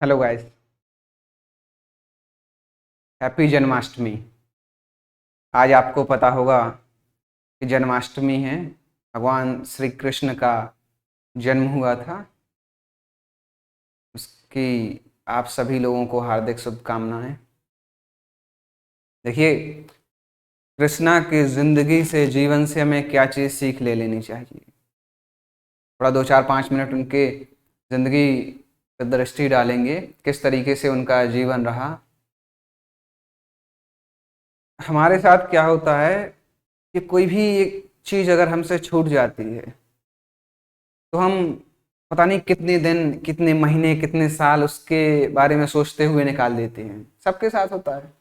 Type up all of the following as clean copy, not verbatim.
Hello guys. Happy Janmashtami. आज आपको पता होगा कि जन्माष्टमी है, भगवान श्री कृष्ण का जन्म हुआ था। उसकी आप सभी लोगों को हार्दिक शुभकामनाएं। देखिए, कृष्णा की ज़िंदगी से, जीवन से हमें क्या चीज़ सीख ले लेनी चाहिए। थोड़ा 2 4 5 मिनट उनके ज़िंदगी पर दृष्टि डालेंगे, किस तरीके से उनका जीवन रहा। हमारे साथ क्या होता है कि कोई भी एक चीज़ अगर हमसे छूट जाती है तो हम पता नहीं कितने दिन, कितने महीने, कितने साल उसके बारे में सोचते हुए निकाल देते हैं। सबके साथ होता है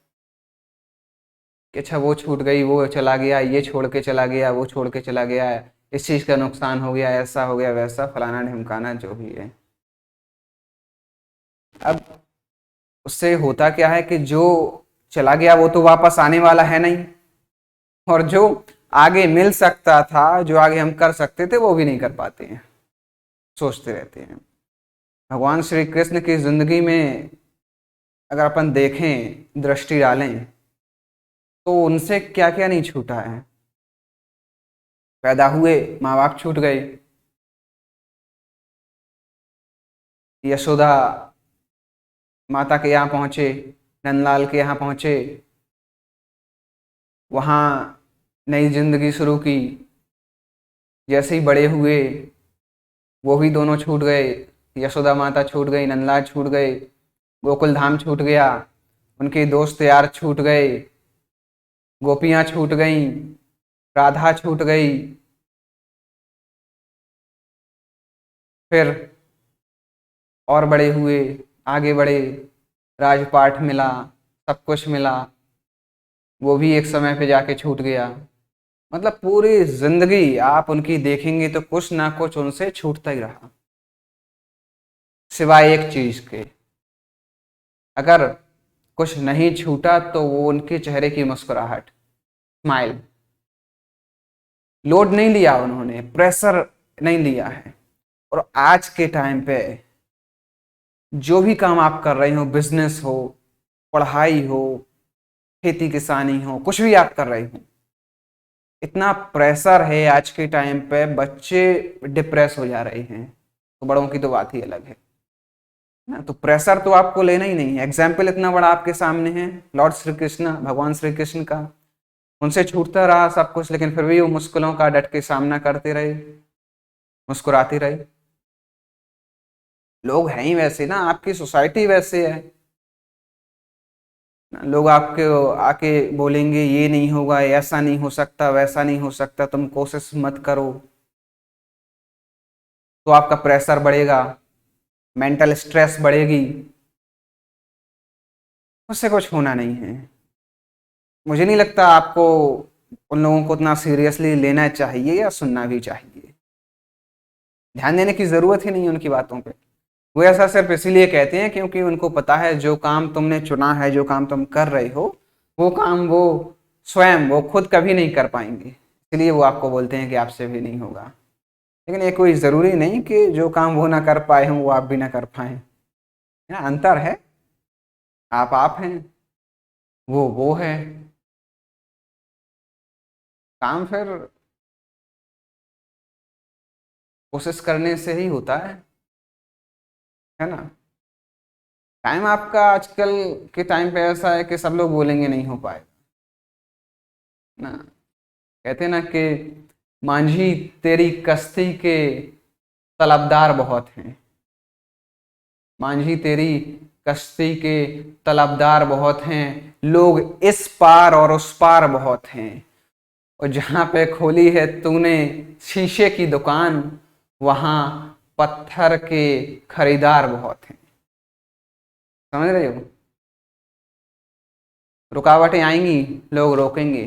कि अच्छा वो छूट गई, वो चला गया, ये छोड़ के चला गया, वो छोड़ के चला गया, इस चीज़ का नुकसान हो गया, ऐसा हो गया, वैसा फलाना ढिमकाना जो भी है। अब उससे होता क्या है कि जो चला गया वो तो वापस आने वाला है नहीं, और जो आगे मिल सकता था, जो आगे हम कर सकते थे, वो भी नहीं कर पाते हैं, सोचते रहते हैं। भगवान श्री कृष्ण की जिंदगी में अगर अपन देखें, दृष्टि डालें, तो उनसे क्या क्या नहीं छूटा है। पैदा हुए, माँ बाप छूट गए, यशोदा माता के यहाँ पहुंचे, नंदलाल के यहाँ पहुंचे, वहाँ नई जिंदगी शुरू की। जैसे ही बड़े हुए, वो भी दोनों छूट गए, यशोदा माता छूट गई, नंदलाल छूट गए, गोकुल धाम छूट गया, उनके दोस्त यार छूट गए, गोपियाँ छूट गईं, राधा छूट गई। फिर और बड़े हुए, आगे बढ़े, राजपाट मिला, सब कुछ मिला, वो भी एक समय पे जाके छूट गया। मतलब पूरी जिंदगी आप उनकी देखेंगे तो कुछ ना कुछ उनसे छूटता ही रहा, सिवाय एक चीज के। अगर कुछ नहीं छूटा तो वो उनके चेहरे की मुस्कुराहट, स्माइल। लोड नहीं लिया उन्होंने, प्रेशर नहीं लिया है। और आज के टाइम पे जो भी काम आप कर रहे हो, बिजनेस हो, पढ़ाई हो, खेती किसानी हो, कुछ भी आप कर रहे हो, इतना प्रेशर है आज के टाइम पे, बच्चे डिप्रेस हो जा रहे हैं, तो बड़ों की तो बात ही अलग है ना। तो प्रेशर तो आपको लेना ही नहीं है। एग्जाम्पल इतना बड़ा आपके सामने है, लॉर्ड श्री कृष्ण, भगवान श्री कृष्ण का। उनसे छूटता रहा सब कुछ, लेकिन फिर भी वो मुश्किलों का डट के सामना करते रहे, मुस्कुराते रहे। लोग हैं ही वैसे ना, आपकी सोसाइटी वैसे है ना। लोग आपके आके बोलेंगे ये नहीं होगा, ऐसा नहीं हो सकता, वैसा नहीं हो सकता, तुम कोशिश मत करो, तो आपका प्रेशर बढ़ेगा, मेंटल स्ट्रेस बढ़ेगी। उससे कुछ होना नहीं है। मुझे नहीं लगता आपको उन लोगों को उतना सीरियसली लेना चाहिए या सुनना भी चाहिए। ध्यान देने की जरूरत ही नहीं है उनकी बातों पे। वो ऐसा सिर्फ इसीलिए कहते हैं क्योंकि उनको पता है जो काम तुमने चुना है, जो काम तुम कर रहे हो, वो काम वो स्वयं, वो खुद कभी नहीं कर पाएंगे, इसलिए वो आपको बोलते हैं कि आपसे भी नहीं होगा। लेकिन ये कोई ज़रूरी नहीं कि जो काम वो ना कर पाए हों वो आप भी ना कर पाएँ। ना, अंतर है। आप हैं, वो है। काम फिर कोशिश करने से ही होता है ना। टाइम आपका आजकल के टाइम पे ऐसा है कि सब लोग बोलेंगे नहीं हो पाए ना। कहते हैं ना कि मांझी तेरी कश्ती के तलबदार बहुत हैं, मांझी तेरी कश्ती के तलबदार बहुत हैं, लोग इस पार और उस पार बहुत हैं, और जहां पे खोली है तूने शीशे की दुकान, वहां पत्थर के खरीदार बहुत हैं। समझ रहे हो। रुकावटें आएंगी, लोग रोकेंगे,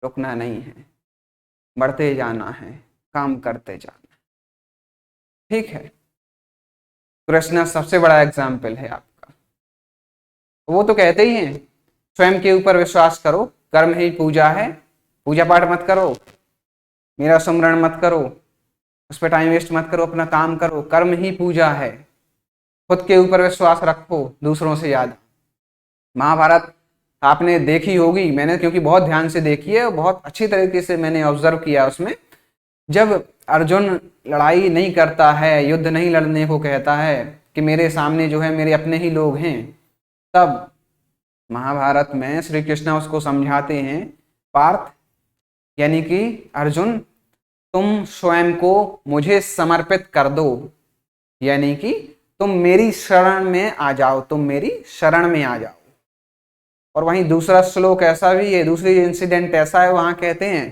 रुकना नहीं है, बढ़ते जाना है, काम करते जाना। ठीक है। कृष्णा सबसे बड़ा एग्जाम्पल है आपका। वो तो कहते ही हैं, स्वयं के ऊपर विश्वास करो, कर्म ही पूजा है, पूजा पाठ मत करो, मेरा सुमरण मत करो, उस पर टाइम वेस्ट मत करो, अपना काम करो, कर्म ही पूजा है। खुद के ऊपर विश्वास रखो, दूसरों से ज्यादा। महाभारत आपने देखी होगी, मैंने क्योंकि बहुत ध्यान से देखी है, बहुत अच्छी तरीके से मैंने ऑब्जर्व किया। उसमें जब अर्जुन लड़ाई नहीं करता है, युद्ध नहीं लड़ने को कहता है कि मेरे सामने जो है मेरे अपने ही लोग हैं, तब महाभारत में श्री कृष्ण उसको समझाते हैं, पार्थ यानी कि अर्जुन, तुम स्वयं को मुझे समर्पित कर दो, यानी कि तुम मेरी शरण में आ जाओ, तुम मेरी शरण में आ जाओ। और वहीं दूसरा श्लोक ऐसा भी है, दूसरी इंसिडेंट ऐसा है, वहां कहते हैं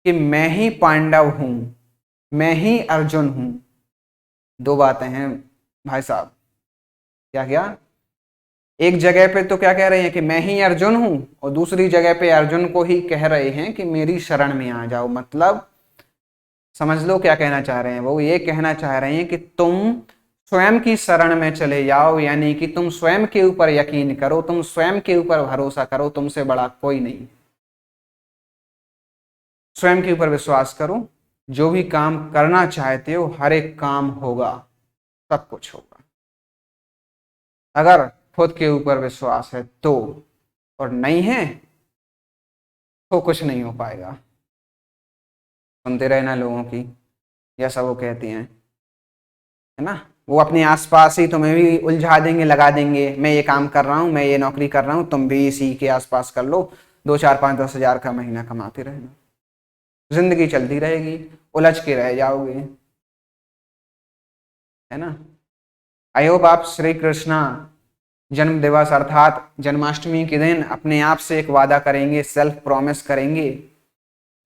कि मैं ही पांडव हूं, मैं ही अर्जुन हूं। दो बातें हैं भाई साहब। क्या क्या? एक जगह पे तो क्या कह रहे हैं कि मैं ही अर्जुन हूं, और दूसरी जगह पे अर्जुन को ही कह रहे हैं कि मेरी शरण में आ जाओ। मतलब समझ लो क्या कहना चाह रहे हैं। वो ये कहना चाह रहे हैं कि तुम स्वयं की शरण में चले जाओ, यानी कि तुम स्वयं के ऊपर यकीन करो, तुम स्वयं के ऊपर भरोसा करो, तुमसे बड़ा कोई नहीं। स्वयं के ऊपर विश्वास करो, जो भी काम करना चाहते हो हर एक काम होगा, सब कुछ होगा, अगर खुद के ऊपर विश्वास है तो। और नहीं है तो कुछ नहीं हो पाएगा। सुनते रहना लोगों की, यह सब वो कहती हैं, है ना। वो अपने आसपास ही तुम्हें भी उलझा देंगे, लगा देंगे, मैं ये काम कर रहा हूँ, मैं ये नौकरी कर रहा हूँ, तुम भी इसी के आसपास कर लो, 2 4 5 10 हज़ार का महीना कमाते रहना, जिंदगी चलती रहेगी, उलझ के रह जाओगे, है ना। आई होप आप श्री कृष्णा जन्म दिवस अर्थात जन्माष्टमी के दिन अपने आप से एक वादा करेंगे, सेल्फ प्रॉमिस करेंगे,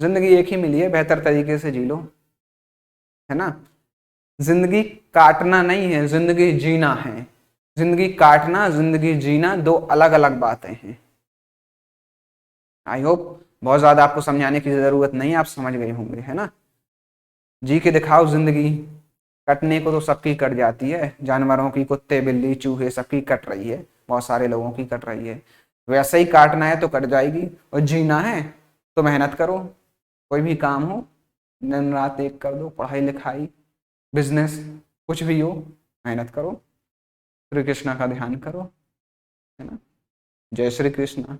जिंदगी एक ही मिली है, बेहतर तरीके से जी लो, है ना। जिंदगी काटना नहीं है, जिंदगी जीना है। जिंदगी काटना, जिंदगी जीना दो अलग अलग बातें हैं। आई होप बहुत ज्यादा आपको समझाने की जरूरत नहीं, आप समझ गए होंगे, है ना। जी के दिखाओ जिंदगी। कटने को तो सबकी कट जाती है, जानवरों की, कुत्ते बिल्ली चूहे सबकी कट रही है, बहुत सारे लोगों की कट रही है। वैसे ही काटना है तो कट जाएगी, और जीना है तो मेहनत करो। कोई भी काम हो, दिन रात एक कर दो, पढ़ाई लिखाई, बिजनेस, कुछ भी हो, मेहनत करो, श्री कृष्ण का ध्यान करो, है ना। जय श्री कृष्ण।